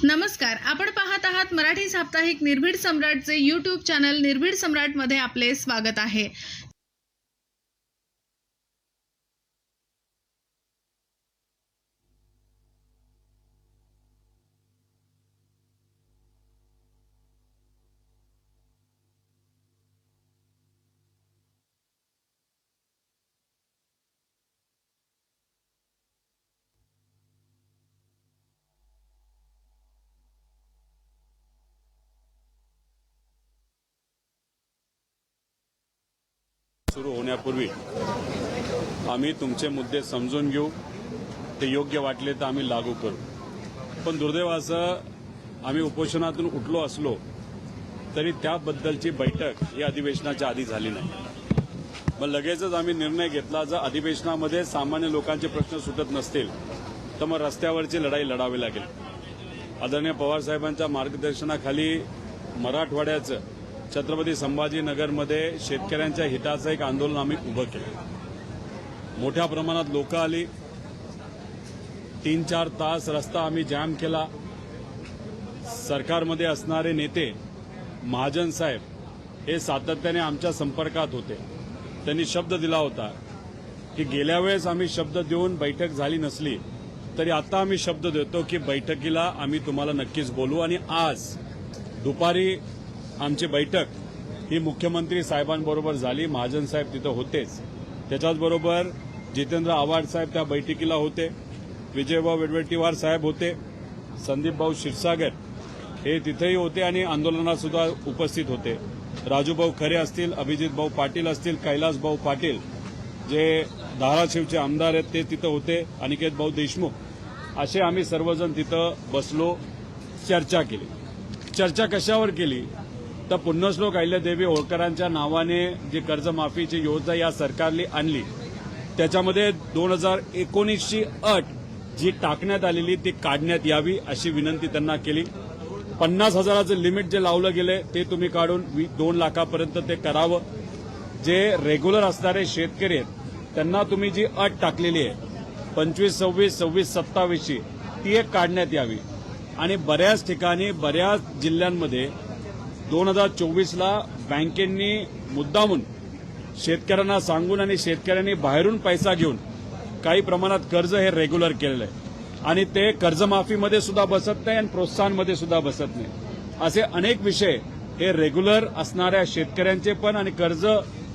नमस्कार, आपण पाहत आहात मराठी साप्ताहिक निर्भीड सम्राटचे यूट्यूब चॅनल निर्भीड सम्राटमध्ये आपले स्वागत आहे। सुरू होण्यापूर्वी आम्ही तुमचे मुद्दे समजून घेऊ, ते योग्य वाटले तर आम्ही लागू करू। पण दुर्दैवाचं आम्ही उपोषणातून उठलो असलो तरी त्याबद्दलची बैठक या अधिवेशनाच्या आधी झाली नाही। मग लगेचच आम्ही निर्णय घेतला, जर अधिवेशनामध्ये सामान्य लोकांचे प्रश्न सुटत नसतील तर मग रस्त्यावरची लढाई लढावी लागेल। आदरणीय पवार साहेबांच्या मार्गदर्शनाखाली मराठवाड्याचं छत्रपती संभाजीनगरमध्ये शेतकऱ्यांच्या हिताचं एक आंदोलन आम्ही उभं केलं। मोठ्या प्रमाणात लोक आली, 3-4 तास रस्ता आम्ही जाम केला। सरकारमध्ये असणारे नेते महाजन साहेब हे सातत्याने आमच्या संपर्कात होते। त्यांनी शब्द दिला होता की गेल्या वेळेस आम्ही शब्द देऊन बैठक झाली नसली तरी आता आम्ही शब्द देतो की बैठकीला आम्ही तुम्हाला नक्कीच बोलवू। आणि आज दुपारी आमची बैठक ही मुख्यमंत्री साहेबांबरोबर झाली। महाजन साहेब तिथं होतेच, त्याच्याचबरोबर जितेंद्र आव्हाड साहेब त्या बैठकीला होते, विजयभाऊ वडेट्टीवार साहेब होते, संदीपभाऊ क्षीरसागर हे तिथेही होते आणि आंदोलनात सुद्धा उपस्थित होते। राजूभाऊ खरे असतील, अभिजितभाऊ पाटील असतील, कैलासभाऊ पाटील जे धाराशिवचे आमदार आहेत ते तिथं होते, अनिकेतभाऊ देशमुख, असे आम्ही सर्वजण तिथं बसलो, चर्चा केली। चर्चा कशावर केली तर पुण्यश्लोक अहिल्यादेवी होळकरांच्या नावाने जी कर्जमाफीची योजना या सरकारने आणली त्याच्यामध्ये 2019ची अट जी टाकण्यात आलेली ती काढण्यात यावी अशी विनंती त्यांना केली। 50,000चं लिमिट जे लावलं गेले ते तुम्ही काढून 2 लाखापर्यंत ते करावं। जे रेग्युलर असणारे शेतकरी आहेत त्यांना तुम्ही जी अट टाकलेली आहे 25, 26, 26, 27ची ती एक काढण्यात यावी। आणि बऱ्याच ठिकाणी बऱ्याच जिल्ह्यांमध्ये 2024ला बँकेंनी मुद्दामून शेतकऱ्यांना सांगून आणि शेतकऱ्यांनी बाहेरून पैसा घेऊन काही प्रमाणात कर्ज हे रेग्युलर केलेलं आहे आणि ते कर्जमाफीमध्ये सुद्धा बसत नाही आणि प्रोत्साहनमध्ये सुद्धा बसत नाही। असे अनेक विषय हे रेग्युलर असणाऱ्या शेतकऱ्यांचे पण आणि कर्ज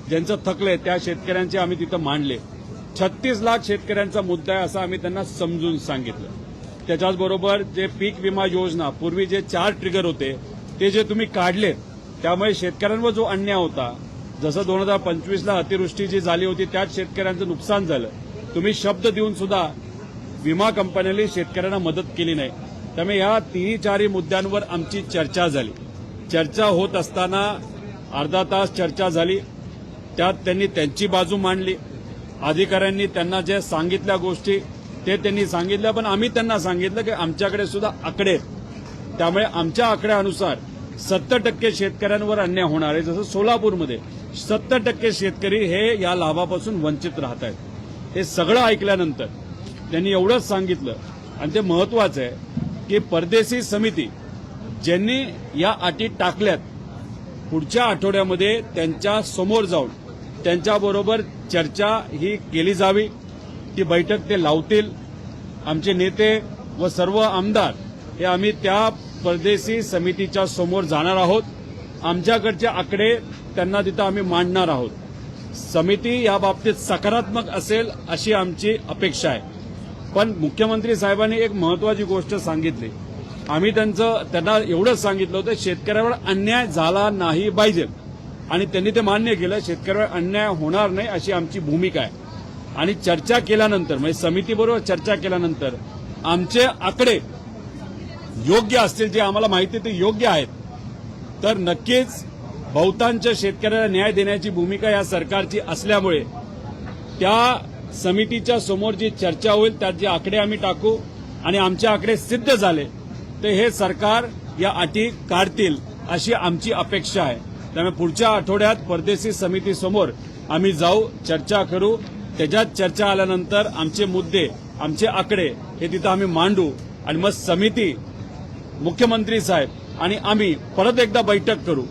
ज्यांचं थकले त्या शेतकऱ्यांचे आम्ही तिथं मांडले। 36 लाख शेतकऱ्यांचा मुद्दा आहे असं आम्ही त्यांना समजून सांगितलं। त्याच्याचबरोबर जे पीक विमा योजना पूर्वी जे 4 ट्रिगर होते ते जे तुम्ही काढले त्यामुळे शेतकऱ्यांवर जो अन्याय होता, जसं 2025ला अतिवृष्टी जी झाली होती त्यात शेतकऱ्यांचं नुकसान झालं, तुम्ही शब्द देऊन सुद्धा विमा कंपन्यांनी शेतकऱ्यांना मदत केली नाही। त्यामुळे या 3-4 मुद्द्यांवर आमची चर्चा झाली। चर्चा होत असताना अर्धा तास चर्चा झाली, त्यात त्यांनी त्यांची बाजू मांडली। अधिकाऱ्यांनी त्यांना जे सांगितल्या गोष्टी ते त्यांनी सांगितल्या, पण आम्ही त्यांना सांगितलं की आमच्याकडे सुद्धा आकडे आहेत, त्यामुळे आमच्या आकड्यानुसार 70% शेतकऱ्यांवर अन्याय होणार आहे। जसं सोलापूरमध्ये 70% शेतकरी हे या लाभापासून वंचित राहत आहेत। हे सगळं ऐकल्यानंतर त्यांनी एवढंच सांगितलं आणि ते महत्वाचं आहे की परदेशी समिती ज्यांनी या अटी टाकल्यात पुढच्या आठवड्यामध्ये त्यांच्या समोर जाऊन त्यांच्याबरोबर चर्चा ही केली जावी। ती बैठक ते लावतील। आमचे नेते व सर्व आमदार हे आम्ही त्या परदेशी समितीच्या समोर जाणार आहोत। आमच्याकडचे आकडे त्यांना तिथं आम्ही मांडणार आहोत। समिती या बाबतीत सकारात्मक असेल अशी आमची अपेक्षा आहे। पण मुख्यमंत्री साहेबांनी एक महत्वाची गोष्ट सांगितली, आम्ही त्यांना एवढंच सांगितलं होतं शेतकऱ्यावर अन्याय झाला नाही पाहिजे आणि त्यांनी ते मान्य केलं, शेतकऱ्यावर अन्याय होणार नाही अशी आमची भूमिका आहे। आणि चर्चा केल्यानंतर म्हणजे समितीबरोबर चर्चा केल्यानंतर आमचे आकडे योग्य असतील, जे आम्हाला माहिती ते योग्य आहेत, तर नक्कीच बहुतांश शेतकऱ्याला न्याय देण्याची भूमिका या सरकारची असल्यामुळे त्या समितीच्या समोर जी चर्चा होईल त्यात जे आकडे आम्ही टाकू आणि आमचे आकडे सिद्ध झाले तर हे सरकार या अटी काढतील अशी आमची अपेक्षा आहे। त्यामुळे पुढच्या आठवड्यात परदेशी समितीसमोर आम्ही जाऊ, चर्चा करू, त्याच्यात चर्चा आल्यानंतर आमचे मुद्दे, आमचे आकडे हे तिथं आम्ही मांडू आणि मग समिती मुख्यमंत्री साहेब आणि आम्ही परत एकदा बैठक करू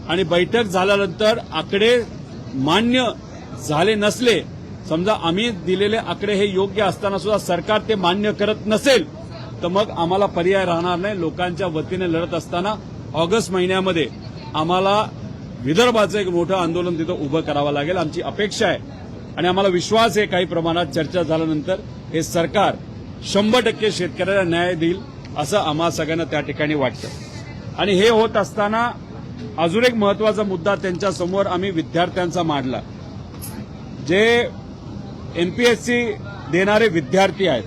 आणि बैठक झाल्यानंतर आकडे मान्य झाले नसले, समजा आम्ही दिलेले आकडे हे योग्य असताना सुद्धा सरकार ते मान्य करत नसेल तर मग आम्हाला पर्याय राहणार नाही. लोकांच्या वतीने लढत असताना ऑगस्ट महिन्यामध्ये आम्हाला विदर्भाचं एक मोठं आंदोलन तिथं उभं करावं लागेल. आमची अपेक्षा आहे आणि आम्हाला विश्वास आहे काही प्रमाणात चर्चा झाल्यानंतर हे सरकार 100% शेतकऱ्याला न्याय देईल असं आम्हा सगळ्यांना त्या ठिकाणी वाटतं. आणि हे होत असताना अजून एक महत्वाचा मुद्दा त्यांच्या समोर आम्ही विद्यार्थ्यांचा मांडला. जे एमपीएससी देणारे विद्यार्थी आहेत,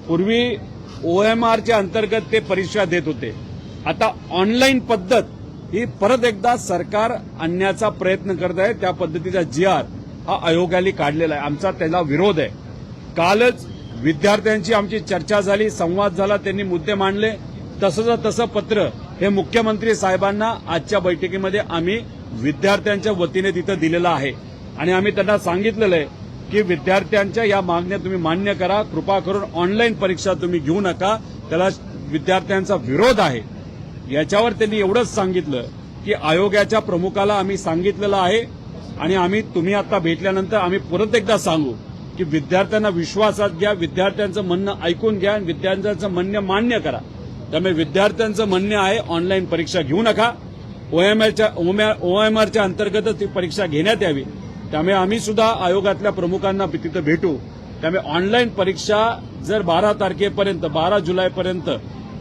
पूर्वी ओएमआरच्या अंतर्गत ते परीक्षा देत होते. आता ऑनलाईन पद्धत ही परत एकदा सरकार आणण्याचा प्रयत्न करत आहे. त्या पद्धतीचा GR हा आयोगाने काढलेला आहे. आमचा त्याला विरोध आहे. कालच विद्यार्थ्यांची आमची चर्चा झाली, संवाद झाला, त्यांनी मुद्दे मांडले. तसं पत्र हे मुख्यमंत्री साहेबांना आजच्या बैठकीमध्ये आम्ही विद्यार्थ्यांच्या वतीने तिथं दिलेलं आहे आणि आम्ही त्यांना सांगितलेलं आहे की विद्यार्थ्यांच्या या मागण्या तुम्ही मान्य करा. कृपा करून ऑनलाईन परीक्षा तुम्ही घेऊ नका, त्याला विद्यार्थ्यांचा विरोध आहे. याच्यावर त्यांनी एवढंच सांगितलं की आयोगाच्या प्रमुखाला आम्ही सांगितलेलं आहे आणि आम्ही तुम्ही आता भेटल्यानंतर आम्ही परत एकदा सांगू की विद्यार्थ्यांना विश्वासात घ्या, विद्यार्थ्यांचं म्हणणं ऐकून घ्या आणि विद्यार्थ्यांचं म्हणणं मान्य करा. त्यामुळे विद्यार्थ्यांचं म्हणणं आहे ऑनलाईन परीक्षा घेऊ नका, ओएमआरच्या अंतर्गतच ती परीक्षा घेण्यात यावी. त्यामुळे आम्ही सुद्धा आयोगातल्या प्रमुखांना तिथं भेटू. त्यामुळे ऑनलाईन परीक्षा जर 12 जुलैपर्यंत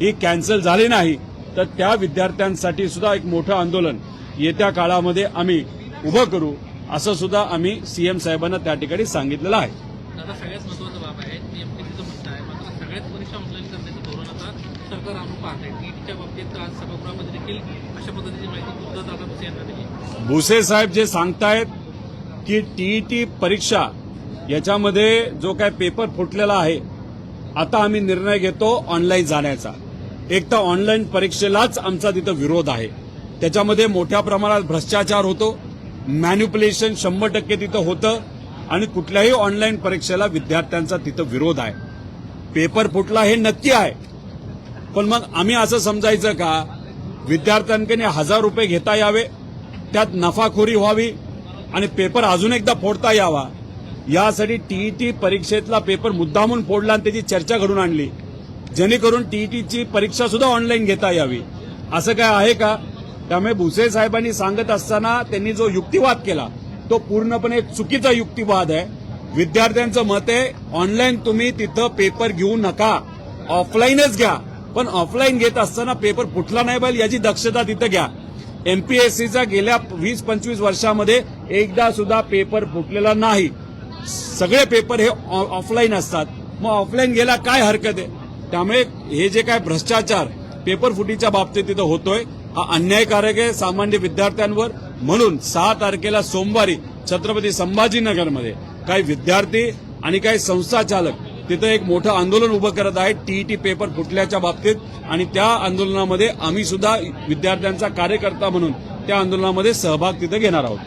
ही कॅन्सल झाली नाही तर त्या विद्यार्थ्यांसाठी सुद्धा एक मोठं आंदोलन येत्या काळामध्ये आम्ही उभं करू असं सुद्धा आम्ही सीएम साहेबांना त्या ठिकाणी सांगितलेलं आहे. दादा, सगळ्यात महत्वाचा बाब आहे की एमपीएससीचं म्हणणं आहे, मात्र सगळ्याच परीक्षा ऑनलाईन करण्याचं धोरण आता सरकार आणून पाहत आहे. टीईटीच्या बाबतीत आज सभागृहामध्ये देखील अशा पद्धतीची माहिती दादा भुसे यांना दिली. भुसे साहेब जे सांगतायत की टीईटी परीक्षा याच्यामध्ये जो काय पेपर फुटलेला आहे, आता आम्ही निर्णय घेतो ऑनलाईन जाण्याचा. एक तर ऑनलाईन परीक्षेलाच आमचा तिथं विरोध आहे. त्याच्यामध्ये मोठ्या प्रमाणात भ्रष्टाचार होतो, मॅन्युप्युलेशन 100% तिथं होतं आणि कुठल्याही ऑनलाईन परीक्षेला विद्यार्थ्यांचा तिथं विरोध आहे. पेपर फुटला हे नक्की आहे, पण मग आम्ही असं समजायचं का विद्यार्थ्यांकडे 1000 रुपये घेता यावे, त्यात नफाखोरी व्हावी आणि पेपर अजून एकदा फोडता यावा, यासाठी टीईटी परीक्षेतला पेपर मुद्दामून फोडला आणि त्याची चर्चा घडून आणली जेणेकरून टीईटीची परीक्षा सुद्धा ऑनलाईन घेता यावी. असं काय आहे का? त्यामुळे भुसे साहेबांनी सांगत असताना त्यांनी जो युक्तिवाद केला तो पूर्णपणे चुकीचा युक्तिवाद आहे. विद्यार्थ्यांचं मत आहे ऑनलाईन तुम्ही तिथं पेपर घेऊ नका, ऑफलाईनच घ्या. पण ऑफलाईन घेत असताना पेपर फुटला नाही पाहिजे याची दक्षता तिथं घ्या. एमपीएससीचा गेल्या 20-25 वर्षामध्ये एकदा सुद्धा पेपर फुटलेला नाही. सगळे पेपर हे ऑफलाईन असतात. मग ऑफलाईन घ्यायला काय हरकत आहे? त्यामुळे हे जे काय भ्रष्टाचार पेपर फुटीच्या बाबतीत तिथं होतोय हा अन्यायकारक आहे सामान्य विद्यार्थ्यांवर. म्हणून 6 तारखेला सोमवारी छत्रपती संभाजीनगरमध्ये काही विद्यार्थी आणि काही संस्था चालक तिथं एक मोठं आंदोलन उभं करत आहेत टीईटी पेपर फुटल्याच्या बाबतीत आणि त्या आंदोलनामध्ये आम्ही सुद्धा विद्यार्थ्यांचा कार्यकर्ता म्हणून त्या आंदोलनामध्ये सहभाग तिथं घेणार आहोत.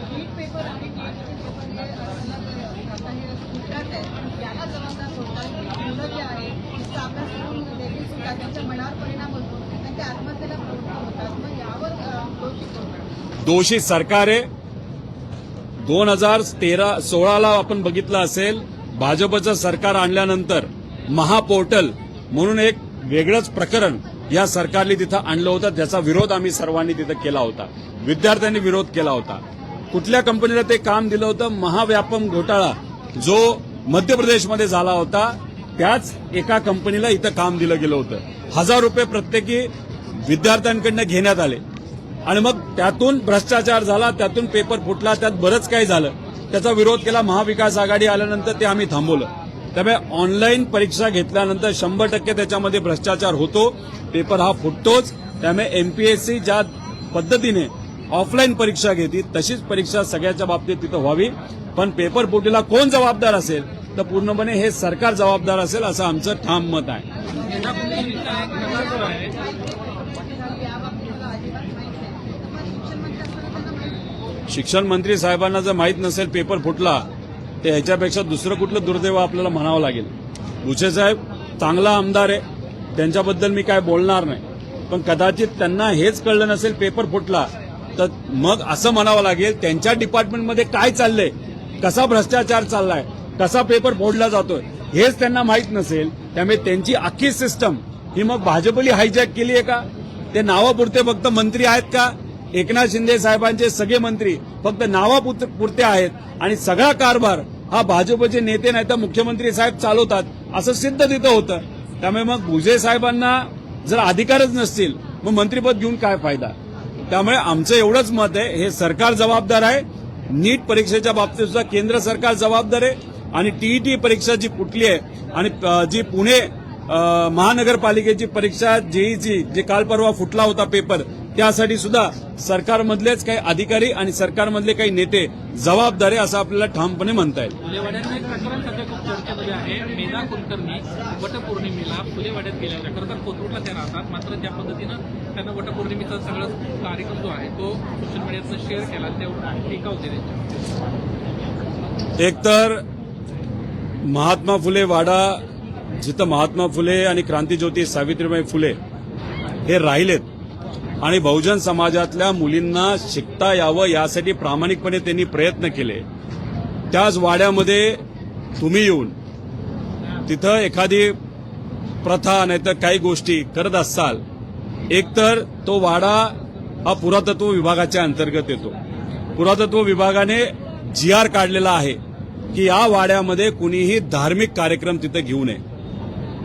दोषी सरकार आहे. 2016ला आपण बघितलं असेल भाजपचं सरकार आणल्यानंतर महापोर्टल म्हणून एक वेगळंच प्रकरण या सरकारने तिथं आणलं होतं. त्याचा विरोध आम्ही सर्वांनी तिथं केला होता, विद्यार्थ्यांनी विरोध केला होता. कुठल्या कंपनीला ते काम दिलं होतं? महाव्यापम घोटाळा जो मध्य प्रदेशमध्ये झाला होता त्याच एका कंपनीला इथं काम दिलं गेलं होतं. 1000 रुपये प्रत्येकी विद्यार्थ्यांकडनं घेण्यात आले आणि मग त्यातून भ्रष्टाचार झाला, त्यातून पेपर फुटला, त्यात बरंच काही झालं. त्याचा विरोध केला. महाविकास आघाडी आल्यानंतर ते आम्ही थांबवलं. त्यामुळे ऑनलाईन परीक्षा घेतल्यानंतर 100% त्याच्यामध्ये भ्रष्टाचार होतो, पेपर हा फुटतोच. त्यामुळे एमपीएससी ज्या पद्धतीने ऑफलाईन परीक्षा घेते तशीच परीक्षा सगळ्याच्या बाबतीत तिथं व्हावी. पण पेपर फुटीला कोण जबाबदार असेल तर पूर्णपणे हे सरकार जबाबदार असेल असं आमचं ठाम मत आहे. शिक्षण मंत्री साहेबांना जर माहीत नसेल पेपर फुटला तर ह्याच्यापेक्षा दुसरं कुठलं दुर्दैव आपल्याला म्हणावं लागेल. भुसे साहेब चांगला आमदार आहे, त्यांच्याबद्दल मी काय बोलणार नाही. पण कदाचित त्यांना हेच कळलं नसेल, पेपर फुटला, तर मग असं म्हणावं लागेल त्यांच्या डिपार्टमेंटमध्ये काय चाललंय, कसा भ्रष्टाचार चाललाय, कसा पेपर फोडला जातोय, हेच त्यांना माहीत नसेल. त्यामुळे त्यांची अख्खी सिस्टम ही मग भाजपली हायजॅक केली आहे का? ते नावापुरते फक्त मंत्री आहेत का? एकनाथ शिंदे साहेबांचे सगळे मंत्री फक्त नावापुरते आहेत आणि सगळा कारभार हा भाजपचे नेते नाही तर मुख्यमंत्री साहेब चालवतात असं सिद्ध तिथं होतं. त्यामुळे मग भुजे साहेबांना जर अधिकारच नसतील मग मंत्रिपद घेऊन काय फायदा? त्यामुळे आमचं एवढंच मत आहे, हे सरकार जबाबदार आहे. नीट परीक्षेच्या बाबतीत सुद्धा केंद्र सरकार जबाबदार आहे आणि टीईटी परीक्षा जी फुटली आहे आणि जी पुणे महानगरपालिकेची परीक्षा जेईची जे काल परवा फुटला होता पेपर, त्यासाठी सुद्धा सरकारमधलेच काही अधिकारी आणि सरकारमधले काही नेते जबाबदार आहे असं आपल्याला ठामपणे म्हणता येईल. फुलेवाड्याचं एक प्रकरण सध्या खूप चर्चेमध्ये आहे. मेधा कुलकर्णी वटपौर्णिमेला फुलेवाड्यात गेल्या होत्या. खरं तर कोथरूडला त्या राहतात, मात्र ज्या पद्धतीनं त्यांना वटपौर्णिमेचा सगळा कार्यक्रम जो आहे तो सोशल मीडियातनं शेअर केला, तेवढं टीका होते त्यांच्या. एकतर महात्मा फुले वाडा, जिथं महात्मा फुले आणि क्रांतीज्योती सावित्रीबाई फुले हे राहिलेत आणि बहुजन समाजातल्या मुलींना शिकता यावं यासाठी प्रामाणिकपणे त्यांनी प्रयत्न केले, त्याच वाड्यामध्ये तुम्ही येऊन तिथं एखादी प्रथा नाहीतर काही गोष्टी करत असाल, एकतर तो वाडा हा पुरातत्व विभागाच्या अंतर्गत येतो. पुरातत्व विभागाने GR काढलेला आहे की या वाड्यामध्ये कुणीही धार्मिक कार्यक्रम तिथं घेऊ नये.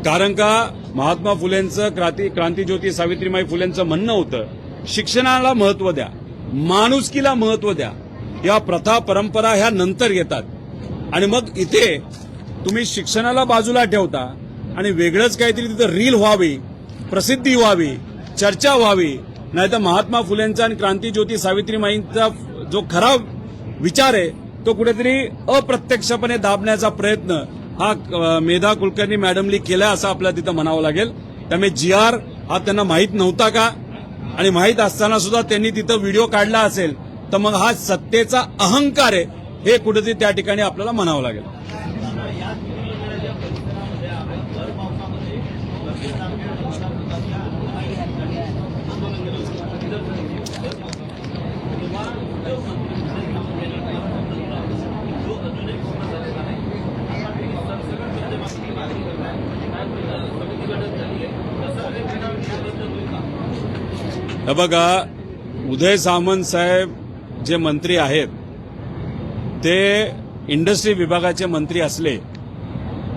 कारण का महात्मा फुलेंचं क्रांतीज्योती सावित्रीबाई फुलेंचं म्हणणं होतं, शिक्षणाला महत्व द्या, माणुसकीला महत्व द्या. या प्रथा परंपरा ह्या नंतर येतात आणि मग इथे तुम्ही शिक्षणाला बाजूला ठेवता आणि वेगळंच काहीतरी तिथं रील व्हावी, प्रसिद्धी व्हावी, चर्चा व्हावी, नाहीतर महात्मा फुलेंचा आणि क्रांतीज्योती सावित्रीबाईंचा जो खरा विचार आहे तो कुठेतरी अप्रत्यक्षपणे दाबण्याचा प्रयत्न हा मेधा कुलकर्णी मॅडमनी केला असं आपल्याला तिथं म्हणावं लागेल. त्यामुळे GR हा त्यांना माहीत नव्हता का? आणि माहीत असताना सुद्धा त्यांनी तिथं व्हिडिओ काढला असेल तर मग हा सत्तेचा अहंकार आहे हे कुठेतरी त्या ठिकाणी आपल्याला म्हणावं लागेल. हे बघा, उदय सामंत साहेब जे मंत्री आहेत ते इंडस्ट्री विभागाचे मंत्री असले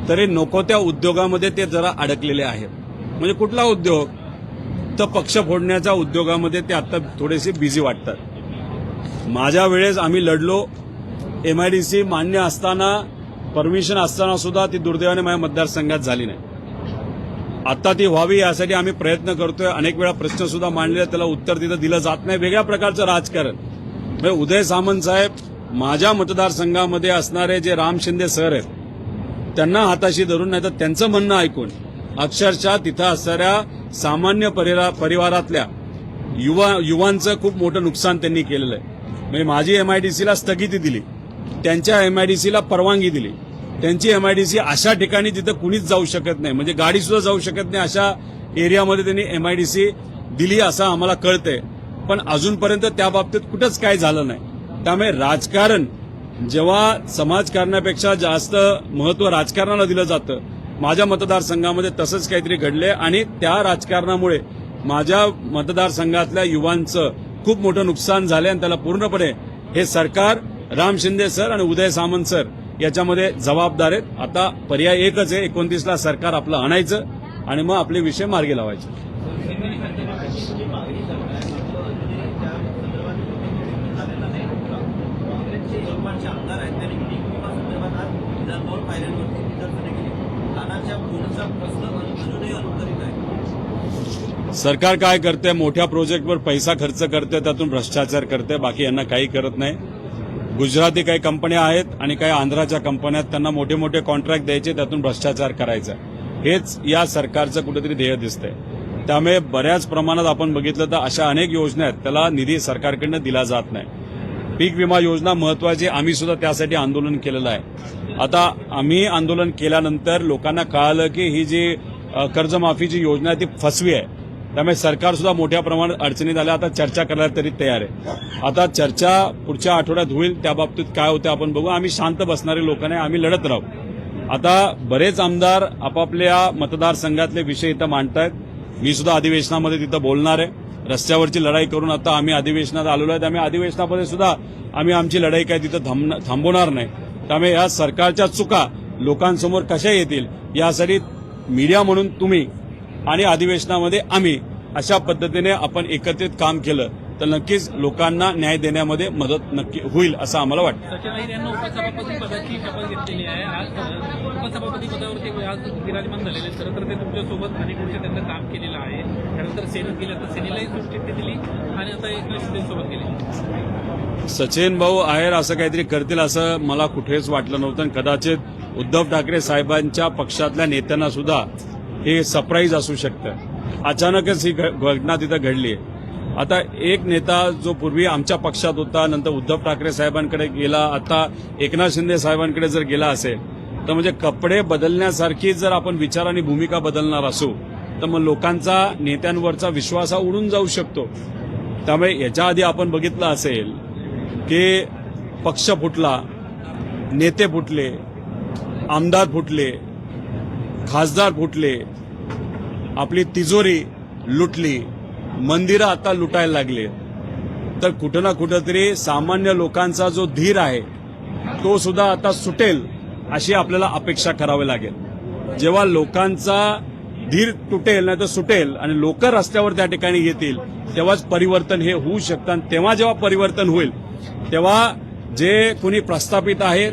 तरी नको त्या उद्योगामध्ये ते जरा अडकलेले आहेत. म्हणजे कुठला उद्योग? तर पक्ष फोडण्याच्या उद्योगामध्ये ते आता थोडेसे बिझी वाटतात. माझ्या वेळेस आम्ही लढलो, MIDC मान्य असताना, परमिशन असताना सुद्धा ती दुर्दैवाने माझ्या मतदारसंघात झाली नाही. आता ती व्हावी यासाठी आम्ही प्रयत्न करतोय. अनेक वेळा प्रश्न सुद्धा मांडले, त्याला उत्तर तिथं दिलं जात नाही. वेगळ्या प्रकारचं राजकारण. म्हणजे उदय सामंत साहेब माझ्या मतदारसंघामध्ये असणारे जे राम शिंदे सर आहेत त्यांना हाताशी धरून नाही तर त्यांचं म्हणणं ऐकून अक्षरशः तिथं असणाऱ्या सामान्य परिवारातल्या युवांचं खूप मोठं नुकसान त्यांनी केलेलं आहे. म्हणजे माझी MIDCला स्थगिती दिली, त्यांच्या MIDCला परवानगी दिली. त्यांची MIDC अशा ठिकाणी जिथं कुणीच जाऊ शकत नाही, म्हणजे गाडी सुद्धा जाऊ शकत नाही अशा एरियामध्ये त्यांनी MIDC दिली असं आम्हाला कळतंय. पण अजूनपर्यंत त्या बाबतीत कुठंच काय झालं नाही. त्यामुळे राजकारण जेव्हा समाजकारणापेक्षा जास्त महत्व राजकारणाला दिलं जातं, माझ्या मतदारसंघामध्ये तसंच काहीतरी घडले आणि त्या राजकारणामुळे माझ्या मतदारसंघातल्या युवांचं खूप मोठं नुकसान झालंय आणि त्याला पूर्णपणे हे सरकार, राम शिंदे सर आणि उदय सामंत सर याच्यामध्ये जबाबदार आहेत. आता पर्याय एकच आहे, 29ला सरकार आपलं आणायचं आणि मग आपले विषय मार्गी लावायचे. सरकार काय करते? मोठ्या प्रोजेक्टवर पैसा खर्च करते, त्यातून भ्रष्टाचार करते, बाकी यांना काही करत नाही. गुजराती काही कंपन्या आहेत आणि काही आंध्राच्या कंपन्या आहेत, त्यांना मोठे मोठे कॉन्ट्रॅक्ट द्यायचे, त्यातून भ्रष्टाचार करायचा. हेच या सरकारचं कुठेतरी ध्येय दिसतंय. त्यामुळे बऱ्याच प्रमाणात आपण बघितलं तर अशा अनेक योजना आहेत त्याला निधी सरकारकडनं दिला जात नाही. पीक विमा योजना महत्वाची, आम्ही सुद्धा त्यासाठी आंदोलन केलेलं आहे. आता आम्ही आंदोलन केल्यानंतर लोकांना कळालं की ही जी कर्जमाफीची योजना आहे ती फसवी आहे. त्यामुळे सरकार सुद्धा मोठ्या प्रमाणात अडचणीत आल्या. आता चर्चा करायला तरी तयार आहे. आता चर्चा पुढच्या आठवड्यात होईल, त्या बाबतीत काय होतं आपण बघू. आम्ही शांत बसणारे लोक नाही, आम्ही लढत राहू. आता बरेच आमदार आपापल्या मतदारसंघातले विषय इथं मांडतायत. मी सुद्धा अधिवेशनामध्ये तिथं बोलणार आहे. रस्त्यावरची लढाई करून आता आम्ही अधिवेशनात आलेलो आहे. त्यामुळे अधिवेशनामध्ये सुद्धा आम्ही आमची लढाई काय तिथं थांबवणार नाही. त्यामुळे या सरकारच्या चुका लोकांसमोर कशा येतील यासाठी मीडिया म्हणून तुम्ही आणि अधिवेशनामध्ये आम्ही अशा पद्धतीने आपण एकत्रित काम केलं तर नक्कीच लोकांना न्याय देण्यामध्ये मदत नक्की होईल असं आम्हाला वाटतं. सचिन अहिर यांना उपसभापती पदाची शपथ घेतलेली आहे. आज उपसभापती पदावरती आज विराजमान झालेले. खरं तर ते तुमच्यासोबत अनेक वर्ष त्यांचं काम केलेलं आहे. त्यानंतर सेनेत गेले, तर सेनेलाही सुट्टी दिली आणि आता एकनाथ शिंदेसोबत गेले. सचिन भाऊ आहेर असं काहीतरी करतील असं मला कुठेच वाटलं नव्हतं. आणि कदाचित उद्धव ठाकरे साहेबांच्या पक्षातल्या नेत्यांना सुद्धा हे सरप्राईज असू शकतं. अचानकच ही घटना तिथं घडली. आता एक नेता जो पूर्वी आमच्या पक्षात होता, नंतर उद्धव ठाकरे साहेबांकडे गेला, आता एकनाथ शिंदे साहेबांकडे जर गेला असेल तर म्हणजे कपडे बदलण्यासारखी जर आपण विचार आणि भूमिका बदलणार असू तर मग लोकांचा नेत्यांवरचा विश्वास हा उडून जाऊ शकतो. त्यामुळे याच्या आधी आपण बघितलं असेल की पक्ष फुटला, नेते फुटले, आमदार फुटले, खासदार फुटले, आपली तिजोरी लुटली, मंदिरं आता लुटायला लागले. तर कुठं ना कुठंतरी सामान्य लोकांचा जो धीर आहे तो सुद्धा आता सुटेल अशी आपल्याला अपेक्षा करावी लागेल. जेव्हा लोकांचा धीर तुटेल नाही तर सुटेल आणि लोक रस्त्यावर त्या ठिकाणी येतील तेव्हाच परिवर्तन हे होऊ शकतं. आणि तेव्हा जेव्हा परिवर्तन होईल तेव्हा जे कोणी प्रस्थापित आहेत,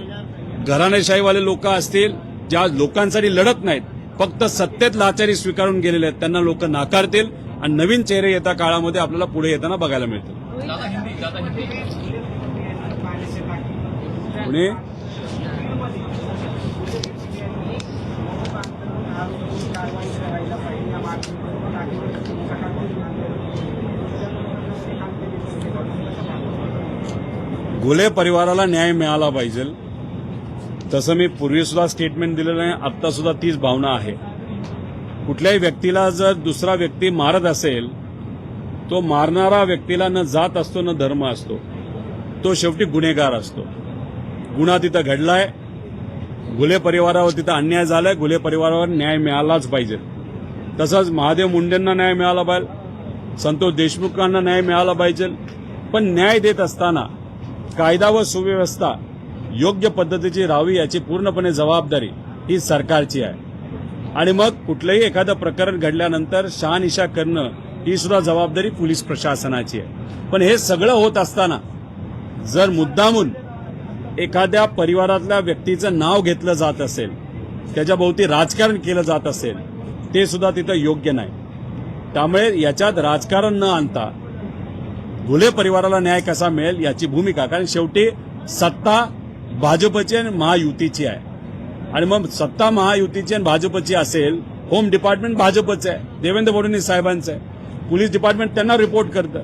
घराणेशाहीवाले लोक असतील, ज्या लोकांसाठी लढत नाहीत, फक्त सत्तेत लाचारी स्वीकारून गेलेले आहेत, त्यांना लोक नाकारतील आणि नवीन चेहरे येत्या काळामध्ये आपल्याला पुढे येताना बघायला मिळतील. पुणे घुले परिवाराला न्याय मिळाला पाहिजे. तसं मी पूर्वी सुद्धा स्टेटमेंट दिलेलं आहे, आता सुद्धा तीच भावना आहे. कुठल्याही व्यक्तीला जर दुसरा व्यक्ती मारत असेल तो मारणारा व्यक्तीला न जात असतो न धर्म असतो, तो शेवटी गुन्हेगार असतो. गुन्हा तिथं घडलाय, घुले परिवारावर तिथं अन्याय झालाय, घुले परिवारावर न्याय मिळालाच पाहिजे. तसंच महादेव मुंडेंना न्याय मिळाला पाहिजे, संतोष देशमुखांना न्याय मिळाला पाहिजे. पण न्याय देत असताना कायदा व सुव्यवस्था योग्य पद्धतीची राहावी याची पूर्णपणे जबाबदारी ही सरकारची आहे. आणि मग कुठलंही एखादं प्रकरण घडल्यानंतर शहानिशा करणं ही सुद्धा जबाबदारी पोलीस प्रशासनाची आहे. पण हे सगळं होत असताना जर मुद्दामून एखाद्या परिवारातल्या व्यक्तीचं नाव घेतलं जात असेल, त्याच्याभोवती राजकारण केलं जात असेल, ते सुद्धा तिथं योग्य नाही. त्यामुळे याच्यात राजकारण न आणता घुले परिवाराला न्याय कसा मिळेल याची भूमिका, कारण शेवटी सत्ता भाजपची आणि महायुतीची आहे. आणि मग सत्ता महायुतीची आणि भाजपची असेल, होम डिपार्टमेंट भाजपचं आहे, देवेंद्र फडणवीस साहेबांचं आहे, पोलीस डिपार्टमेंट त्यांना रिपोर्ट करतं.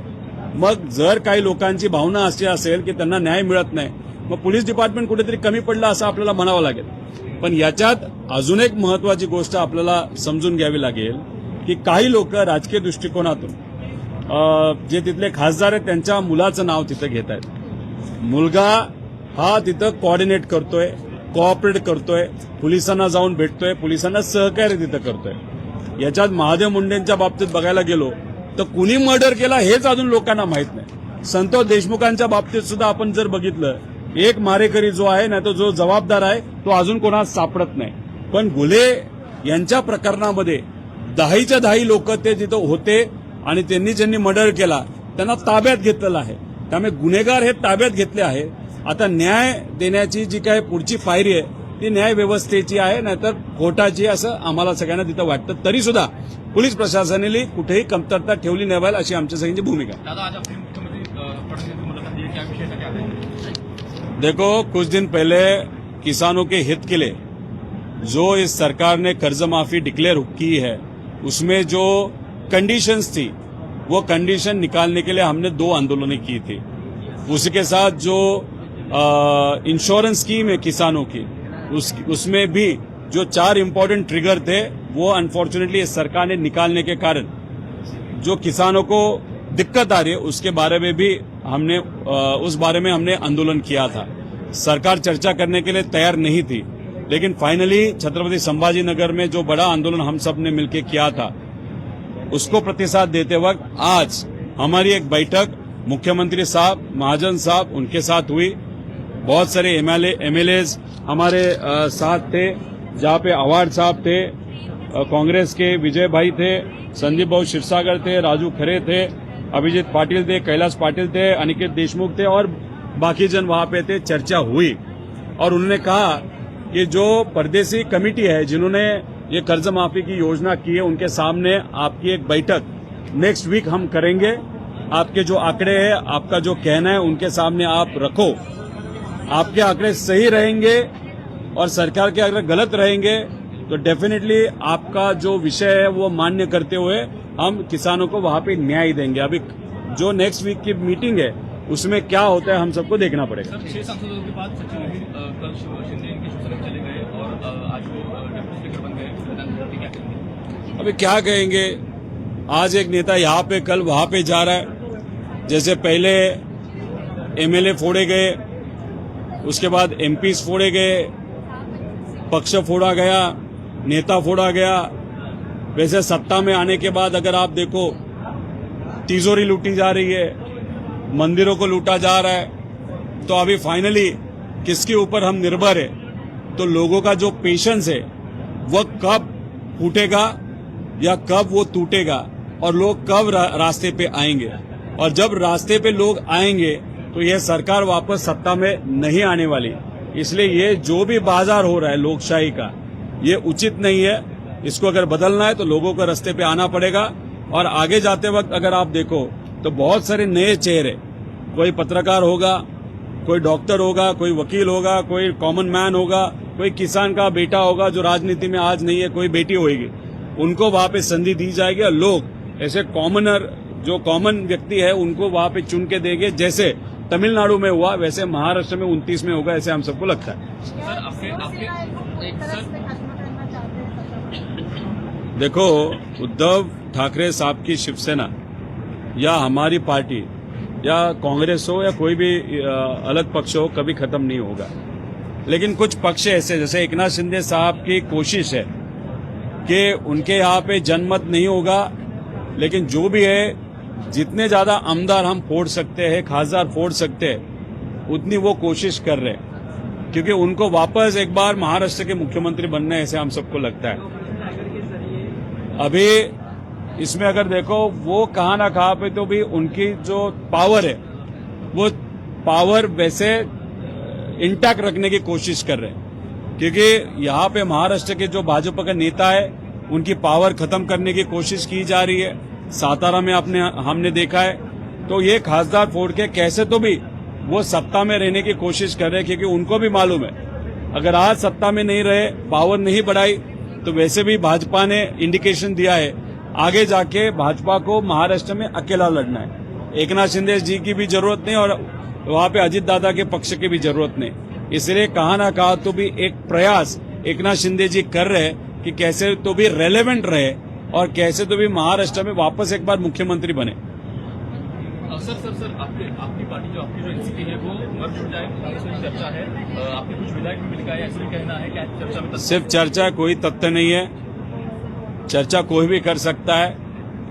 मग जर काही लोकांची भावना अशी असेल की त्यांना न्याय मिळत नाही, मग पोलीस डिपार्टमेंट कुठेतरी कमी पडलं असं आपल्याला म्हणावं लागेल. पण याच्यात अजून एक महत्वाची गोष्ट आपल्याला समजून घ्यावी लागेल की काही लोक राजकीय दृष्टिकोनातून जे तिथले खासदार आहेत त्यांच्या मुलाचं नाव तिथं घेत आहेत. मुलगा हा तिथं कोऑर्डिनेट करतोय, कोऑपरेट करतोय, पोलिसांना जाऊन भेटतोय, पोलिसांना सहकार्य तिथं करतोय. याच्यात महादेव मुंडेंच्या बाबतीत बघायला गेलो तर कुणी मर्डर केला हेच अजून लोकांना माहित नाही. संतोष देशमुखांच्या बाबतीत सुद्धा आपण जर बघितलं, एक मारेकरी जो आहे ना, तो जो जबाबदार आहे तो अजून कोणाला सापडत नाही. पण घुले यांच्या प्रकरणामध्ये 10च्या 10 लोक ते तिथं होते आणि ज्यांनी मर्डर केला त्यांना ताब्यात घेतलेलं आहे. त्यामुळे गुन्हेगार हे ताब्यात घेतले आहे. आता न्याय देण्याची जी काही पुढची पायरी आहे ती न्याय व्यवस्थेची आहे, नाहीतर कोर्टाची, असं आम्हाला सगळ्यांना तिथं वाटतं. तरी सुद्धा पोलीस प्रशासनाने कुठेही कमतरता ठेवली नाही पाहिजे अशी आमच्या सगळ्यांची भूमिका आहे. देखो, कुछ दिन पहले किसानों के हित के लिए जो इस सरकार ने कर्ज माफी डिक्लेयर की है, उसमें जो कंडीशंस थी वो कंडीशन निकालने के लिए हमने 2 आंदोलनें की थी. उसके साथ जो इंश्योरेंस स्कीम है किसानों की, उसमें भी जो 4 इम्पोर्टेंट ट्रिगर थे वो अनफॉर्चुनेटली इस सरकार ने निकालने के कारण जो किसानों को दिक्कत आ रही है उसके बारे में भी हमने उस बारे में हमने आंदोलन किया था। सरकार चर्चा करने के लिए तैयार नहीं थी, लेकिन फाइनली छत्रपति संभाजी नगर में जो बड़ा आंदोलन हम सब ने मिलकर किया था उसको प्रतिसाद देते वक्त आज हमारी एक बैठक मुख्यमंत्री साहब, महाजन साहब उनके साथ हुई। बहुत सारे एमएलएज हमारे साथ थे, जहाँ पे अवार्ड साहब थे, कांग्रेस के विजय भाई थे, संदीप भाऊ क्षीरसागर थे, राजू खरे थे, अभिजीत पाटिल थे, कैलाश पाटिल थे, अनिकेत देशमुख थे और बाकी जन वहां पे थे। चर्चा हुई और उन्होंने कहा कि जो परदेसी कमेटी है जिन्होंने ये कर्ज माफी की योजना की है उनके सामने आपकी एक बैठक नेक्स्ट वीक हम करेंगे। आपके जो आंकड़े हैं, आपका जो कहना है उनके सामने आप रखो। आपके आंकड़े सही रहेंगे और सरकार के अगर गलत रहेंगे तो डेफिनेटली आपका जो विषय है वो मान्य करते हुए हम किसानों को वहां पे न्याय देंगे। अभी जो नेक्स्ट वीक की मीटिंग है उसमें क्या होता है हम सबको देखना पड़ेगा। सर, 6 सांसदों के बाद सचिन कल शिंदे इनके शिवसेना में चले गए और आज वो डिप्टी स्पीकर बन गए। प्रधानमंत्री क्या कहेंगे? अभी क्या कहेंगे, आज एक नेता यहाँ पे कल वहां पे जा रहा है। जैसे पहले एमएलए फोड़े गए, उसके बाद एमपीज फोड़े गए, पक्ष फोड़ा गया, नेता फोड़ा गया। वैसे सत्ता में आने के बाद अगर आप देखो तिजोरी लूटी जा रही है, मंदिरों को लूटा जा रहा है, तो अभी फाइनली किसके ऊपर हम निर्भर है? तो लोगों का जो पेशेंस है वह कब फूटेगा या कब वो टूटेगा और लोग कब रास्ते पे आएंगे। और जब रास्ते पे लोग आएंगे तो यह सरकार वापस सत्ता में नहीं आने वाली। इसलिए ये जो भी बाजार हो रहा है लोकशाही का, ये उचित नहीं है। इसको अगर बदलना है तो लोगों को रास्ते पे आना पड़ेगा। और आगे जाते वक्त अगर आप देखो तो बहुत सारे नए चेहरे, कोई पत्रकार होगा, कोई डॉक्टर होगा, कोई वकील होगा, कोई कॉमन मैन होगा, कोई किसान का बेटा होगा जो राजनीति में आज नहीं है, कोई बेटी होगी, उनको वहां पे संधि दी जाएगी और लोग ऐसे कॉमनर जो कॉमन व्यक्ति है उनको वहां पे चुन के देंगे। जैसे तमिलनाडु में हुआ वैसे महाराष्ट्र में 29 में होगा, ऐसे हम सबको लगता है। सर, देखो, उद्धव ठाकरे साहब की शिवसेना या हमारी पार्टी या कांग्रेस हो या कोई भी अलग पक्ष हो कभी खत्म नहीं होगा। लेकिन कुछ पक्ष ऐसे, जैसे एकनाथ शिंदे साहब की कोशिश है कि उनके यहाँ पे जनमत नहीं होगा, लेकिन जो भी है जितने ज्यादा आमदार हम फोड़ सकते हैं, खासदार फोड़ सकते हैं, उतनी वो कोशिश कर रहे हैं, क्योंकि उनको वापस एक बार महाराष्ट्र के मुख्यमंत्री बनना है, ऐसे हम सबको लगता है। अभी इसमें अगर देखो वो कहाँ ना कहाँ पे तो भी उनकी जो पावर है वो पावर वैसे इंटैक्ट रखने की कोशिश कर रहे हैं, क्योंकि यहाँ पे महाराष्ट्र के जो भाजपा का नेता है उनकी पावर खत्म करने की कोशिश की जा रही है। सातारा में हमने देखा है। तो ये खासदार फोड़ के कैसे तो भी वो सत्ता में रहने की कोशिश कर रहे हैं, क्योंकि उनको भी मालूम है अगर आज सत्ता में नहीं रहे, पावर नहीं बढ़ाई, तो वैसे भी भाजपा ने इंडिकेशन दिया है आगे जाके भाजपा को महाराष्ट्र में अकेला लड़ना है। एकनाथ शिंदे जी की भी जरूरत नहीं और वहां पे अजित दादा के पक्ष की भी जरूरत नहीं। इसलिए कहा ना कहा तो भी एक प्रयास एकनाथ शिंदे जी कर रहे हैं कि कैसे तो भी रेलेवेंट रहे और कैसे तो भी महाराष्ट्र में वापस एक बार मुख्यमंत्री बने। सर, आपकी पार्टी जो आपकी जो एनसीपी है वो मर्ज हो जाए, कांग्रेस में चर्चा है। आपके कुछ विधायक भी मिल गए, ऐसा कहना है कि चर्चा में सिर्फ चर्चा, कोई तथ्य नहीं है। चर्चा कोई भी कर सकता है,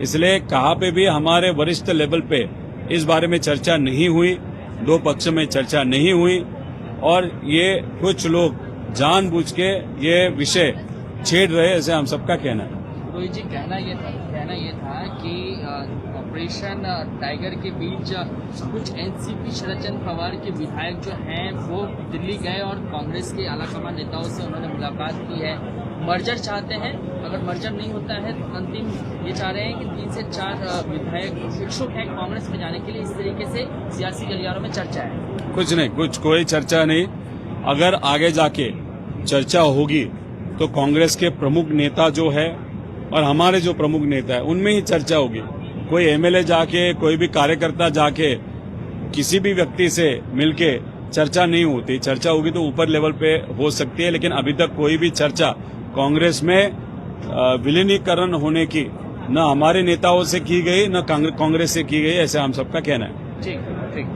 इसलिए कहाँ पे भी हमारे वरिष्ठ लेवल पे इस बारे में चर्चा नहीं हुई, दो पक्ष में चर्चा नहीं हुई और ये कुछ लोग जानबूझ के ये विषय छेड़ रहे, ऐसे हम सबका कहना है। रोहित जी, कहना ये था कि ऑपरेशन टाइगर के बीच कुछ एनसीपी शरद चंद्र पवार के विधायक जो हैं वो दिल्ली गए और कांग्रेस के आलाकमान नेताओं से उन्होंने मुलाकात की है, मर्जर चाहते हैं। अगर मर्जर नहीं होता है तो अंतिम ये चाह रहे हैं कि 3 से 4 विधायक इच्छुक हैं कांग्रेस में जाने के लिए। इस तरीके से सियासी गलियारों में चर्चा है। कुछ नहीं, कोई चर्चा नहीं। अगर आगे जाके चर्चा होगी तो कांग्रेस के प्रमुख नेता जो है और हमारे जो प्रमुख नेता है उनमें ही चर्चा होगी। कोई एमएलए जाके, कोई भी कार्यकर्ता जाके किसी भी व्यक्ति से मिलके चर्चा नहीं होती। चर्चा होगी तो ऊपर लेवल पे हो सकती है, लेकिन अभी तक कोई भी चर्चा कांग्रेस में विलीनीकरण होने की न हमारे नेताओं से की गई न कांग्रेस से की गई, ऐसा हम सबका कहना है। ठीक ठीक